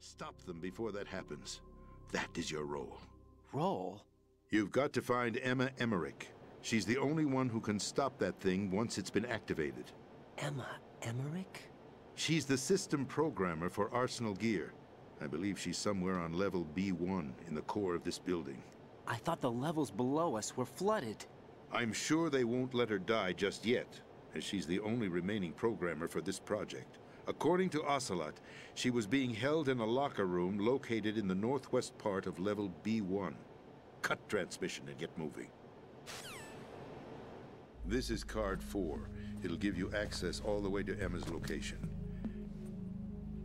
Stop them before that happens. That is your role. Role? You've got to find Emma Emmerich. She's the only one who can stop that thing once it's been activated. Emma Emmerich? She's the system programmer for Arsenal Gear. I believe she's somewhere on level B1 in the core of this building. I thought the levels below us were flooded. I'm sure they won't let her die just yet, as she's the only remaining programmer for this project. According to Ocelot, she was being held in a locker room located in the northwest part of level B1. Cut transmission and get moving. This is card 4. It'll give you access all the way to Emma's location.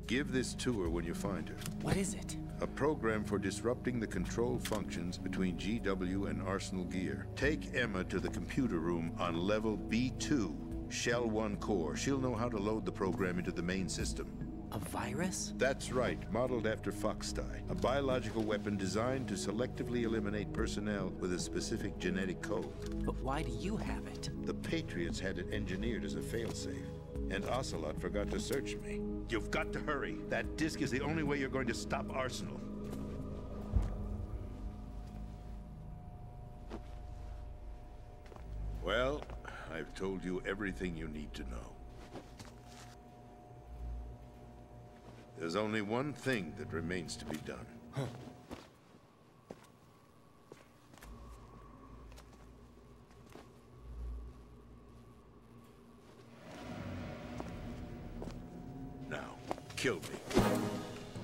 Give this to her when you find her. What is it? A program for disrupting the control functions between GW and Arsenal Gear. Take Emma to the computer room on level B2, Shell 1 core. She'll know how to load the program into the main system. A virus? That's right, modeled after Foxdie. A biological weapon designed to selectively eliminate personnel with a specific genetic code. But why do you have it? The Patriots had it engineered as a failsafe, and Ocelot forgot to search me. You've got to hurry. That disk is the only way you're going to stop Arsenal. Well, I've told you everything you need to know. There's only one thing that remains to be done. Huh. Now, kill me.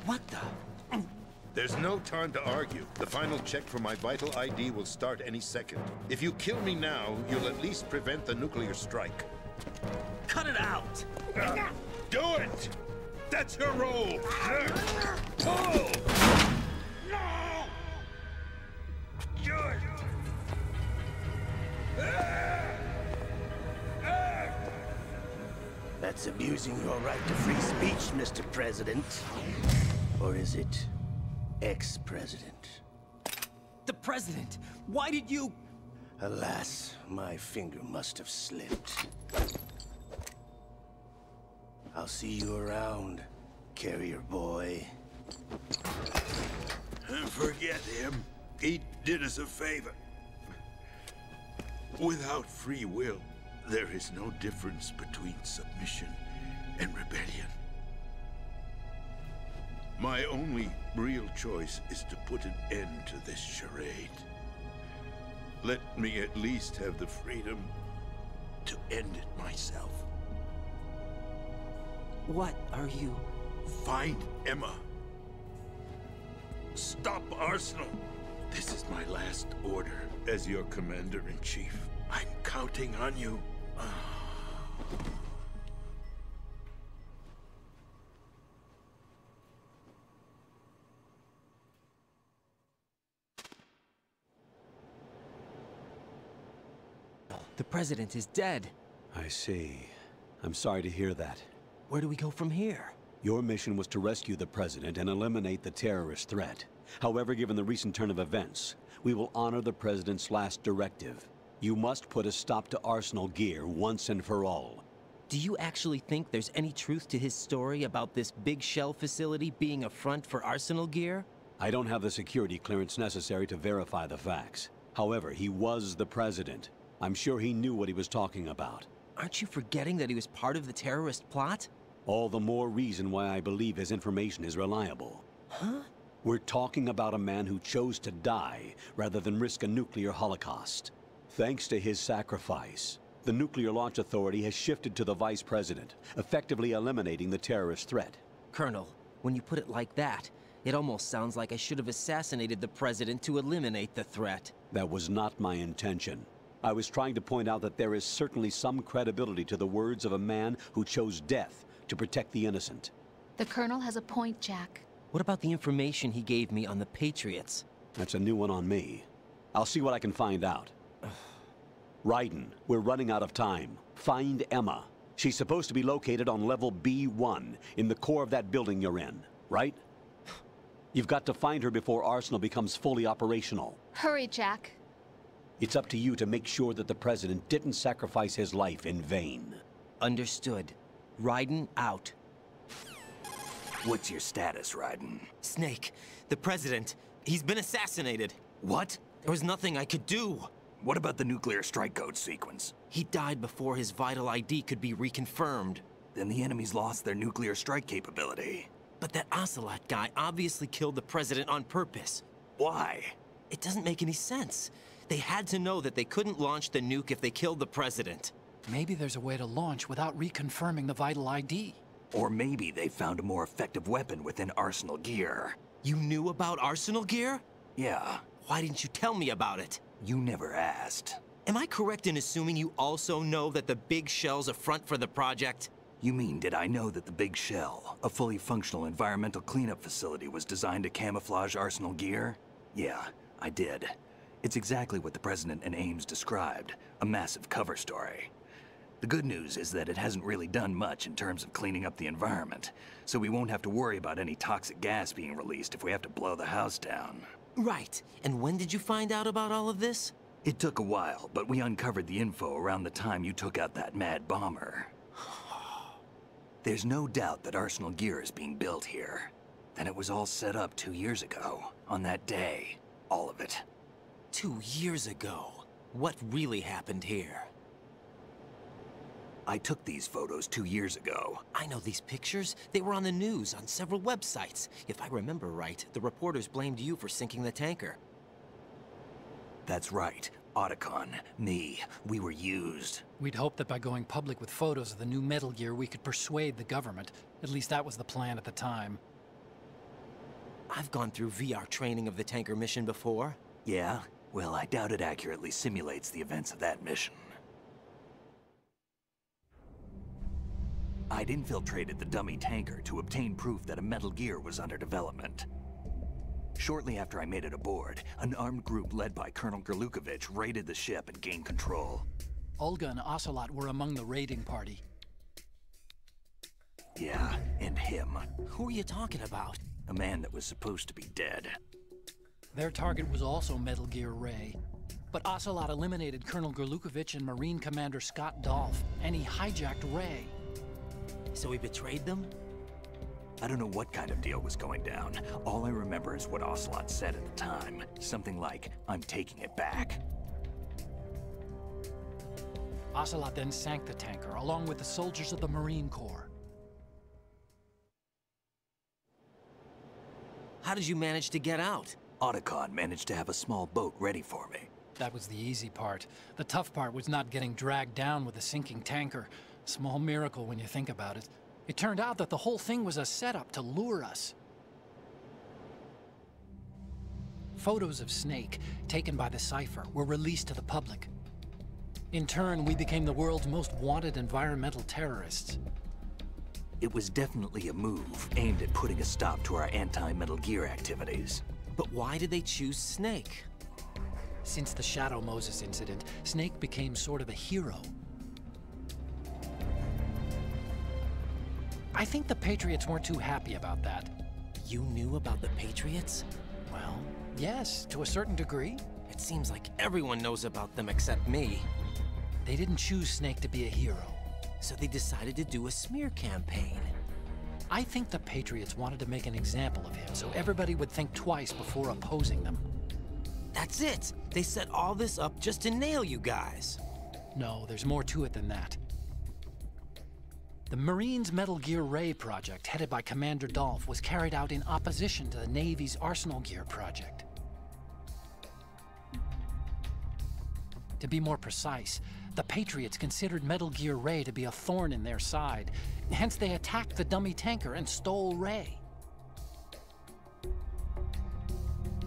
What the? There's no time to argue. The final check for my vital ID will start any second. If you kill me now, you'll at least prevent the nuclear strike. Cut it out! Do it! That's your role! Pull! No! Good! That's abusing your right to free speech, Mr. President. Or is it ex-president? The President! Why did you... Alas, my finger must have slipped. I'll see you around, carrier boy. Forget him. He did us a favor. Without free will, there is no difference between submission and rebellion. My only real choice is to put an end to this charade. Let me at least have the freedom to end it myself. What are you... Find Emma. Stop Arsenal. This is my last order as your commander-in-chief. I'm counting on you. The President is dead. I see. I'm sorry to hear that. Where do we go from here? Your mission was to rescue the President and eliminate the terrorist threat. However, given the recent turn of events, we will honor the President's last directive. You must put a stop to Arsenal Gear once and for all. Do you actually think there's any truth to his story about this big shell facility being a front for Arsenal Gear? I don't have the security clearance necessary to verify the facts. However, he was the President. I'm sure he knew what he was talking about. Aren't you forgetting that he was part of the terrorist plot? All the more reason why I believe his information is reliable. Huh? We're talking about a man who chose to die rather than risk a nuclear holocaust. Thanks to his sacrifice, the Nuclear Launch Authority has shifted to the Vice President, effectively eliminating the terrorist threat. Colonel, when you put it like that, it almost sounds like I should have assassinated the President to eliminate the threat. That was not my intention. I was trying to point out that there is certainly some credibility to the words of a man who chose death to protect the innocent. The Colonel has a point, Jack. What about the information he gave me on the Patriots? That's a new one on me. I'll see what I can find out. Raiden, we're running out of time. Find Emma. She's supposed to be located on level B1, in the core of that building you're in, right? You've got to find her before Arsenal becomes fully operational. Hurry, Jack. It's up to you to make sure that the President didn't sacrifice his life in vain. Understood. Raiden out. What's your status, Raiden? Snake, the president, he's been assassinated. What? There was nothing I could do. What about the nuclear strike code sequence? He died before his vital ID could be reconfirmed. Then the enemy's lost their nuclear strike capability. But that Ocelot guy obviously killed the president on purpose. Why? It doesn't make any sense. They had to know that they couldn't launch the nuke if they killed the president. Maybe there's a way to launch without reconfirming the vital ID. Or maybe they found a more effective weapon within Arsenal gear. You knew about Arsenal gear? Yeah, Why didn't you tell me about it? you never asked. Am I correct in assuming you also know that the big shell's a front for the project? You mean, did I know that the Big Shell, a fully functional environmental cleanup facility, was designed to camouflage Arsenal gear? Yeah, I did. It's exactly what the President and Ames described, a massive cover story. The good news is that it hasn't really done much in terms of cleaning up the environment, so we won't have to worry about any toxic gas being released if we have to blow the house down. Right. And when did you find out about all of this? It took a while, but we uncovered the info around the time you took out that mad bomber. There's no doubt that Arsenal gear is being built here. Then it was all set up 2 years ago, on that day. All of it. 2 years ago. What really happened here? I took these photos 2 years ago. I know these pictures. They were on the news, on several websites. If I remember right, the reporters blamed you for sinking the tanker. That's right. Otacon, me, we were used. We'd hoped that by going public with photos of the new Metal Gear, we could persuade the government. At least that was the plan at the time. I've gone through VR training of the tanker mission before. Yeah? Well, I doubt it accurately simulates the events of that mission. I'd infiltrated the dummy tanker to obtain proof that a Metal Gear was under development. Shortly after I made it aboard, an armed group led by Colonel Gerlukovich raided the ship and gained control. Olga and Ocelot were among the raiding party. Yeah, and him. Who are you talking about? A man that was supposed to be dead. Their target was also Metal Gear Ray. But Ocelot eliminated Colonel Gerlukovich and Marine Commander Scott Dolph, and he hijacked Ray. So he betrayed them? I don't know what kind of deal was going down. All I remember is what Ocelot said at the time. Something like, "I'm taking it back." Ocelot then sank the tanker, along with the soldiers of the Marine Corps. How did you manage to get out? Otacon managed to have a small boat ready for me. That was the easy part. The tough part was not getting dragged down with a sinking tanker. Small miracle when you think about it. It turned out that the whole thing was a setup to lure us. Photos of Snake, taken by the Cypher, were released to the public. In turn, we became the world's most wanted environmental terrorists. It was definitely a move aimed at putting a stop to our anti-Metal Gear activities. But why did they choose Snake? Since the Shadow Moses incident, Snake became sort of a hero. I think the Patriots weren't too happy about that. You knew about the Patriots? Well, yes, to a certain degree. It seems like everyone knows about them except me. They didn't choose Snake to be a hero. So they decided to do a smear campaign. I think the Patriots wanted to make an example of him so everybody would think twice before opposing them. That's it! They set all this up just to nail you guys. No, there's more to it than that. The Marines' Metal Gear Ray project, headed by Commander Dolph, was carried out in opposition to the Navy's Arsenal Gear project. To be more precise, the Patriots considered Metal Gear Ray to be a thorn in their side. Hence, they attacked the dummy tanker and stole Ray.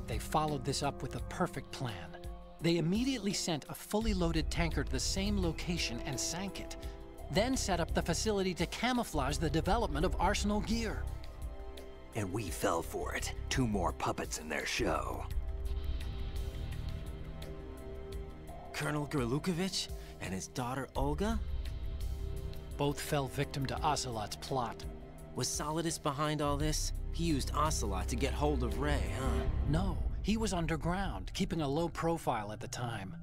They followed this up with a perfect plan. They immediately sent a fully loaded tanker to the same location and sank it. Then set up the facility to camouflage the development of Arsenal Gear. And we fell for it. 2 more puppets in their show. Colonel Gerlukovich and his daughter Olga? Both fell victim to Ocelot's plot. Was Solidus behind all this? He used Ocelot to get hold of Ray, huh? No, he was underground, keeping a low profile at the time.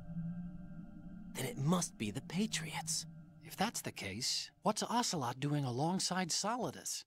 Then it must be the Patriots. If that's the case, what's Ocelot doing alongside Solidus?